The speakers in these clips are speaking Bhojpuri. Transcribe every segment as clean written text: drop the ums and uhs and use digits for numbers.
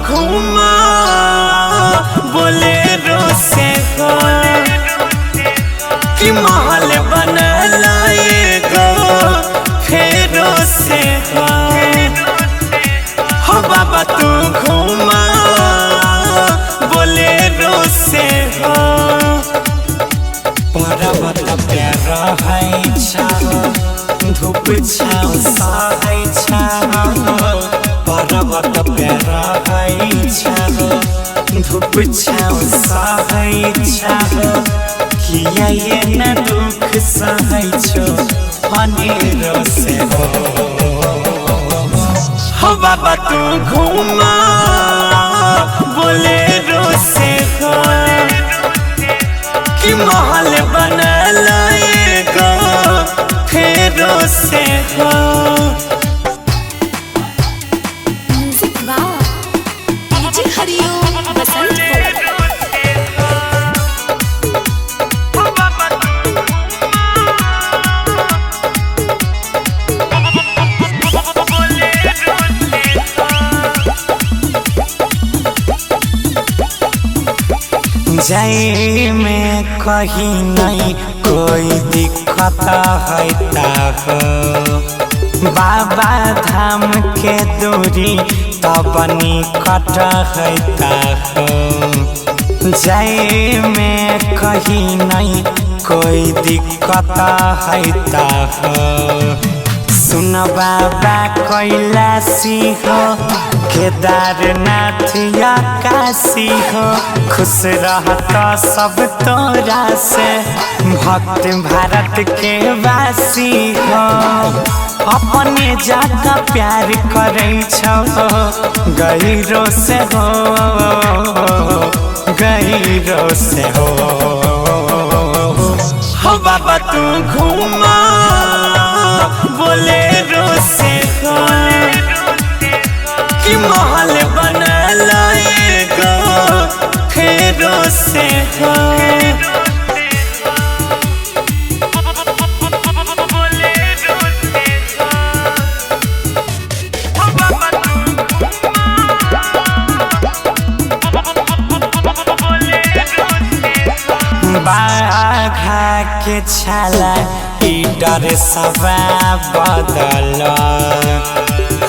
घूमा बोलेरो से हो कि महल बनला एगो फेरो से हो बाबा तू घूमा बोलेरो से हो पर्वत प्यार है छाओ धूप छाओ सहाय छाओ पर्वत प्यार है छाओ धूप छाओ सहाय छाओ किया ये न दुख सहाय छो अनेरो से हो बाबा तू घूमा बोलेरो से हो कि महल बनला एगो फेरो से हो म्यूजिक वाह डीजे हरिओम बसंत जाए में कहीं नहीं कोई दिक्कत है हो बाबा धाम के दूरी तब निकट है हो जाए में कहीं नहीं कोई दिक्कत है हो सुन बाबा कैलाशी हो केदारनाथ या काशी हो खुश रहता सब तोरा से भक्त भारत के वासी हो अपने जाका प्यार करे छो गहीरो से हो गहीरो से हो बाबा तू घूमा बोलेरो से हो कि महल बनला एगो फेरो से हो बाघा के छाला डर सवा बदल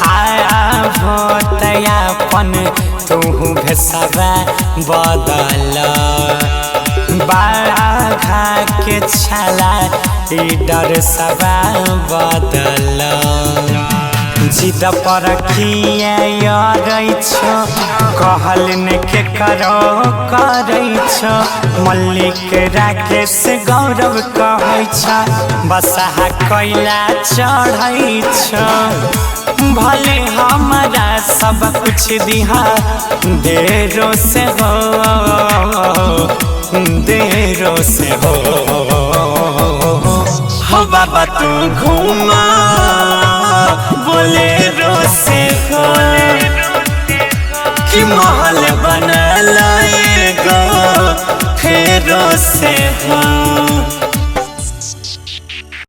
आया भोतयापन तू भेसवा बदल बाघा के छाला डर सवा बदल जिद पर कहल ने के करो करे मल्लिक राकेश गौरव कहै बसहा कैला चढ़ै भले हमारा सब कुछ दिहा देरो से हो देरो से हो बाबा तू घूमा बोलेरो से हो कि महल बनला एगो फेरो से हो।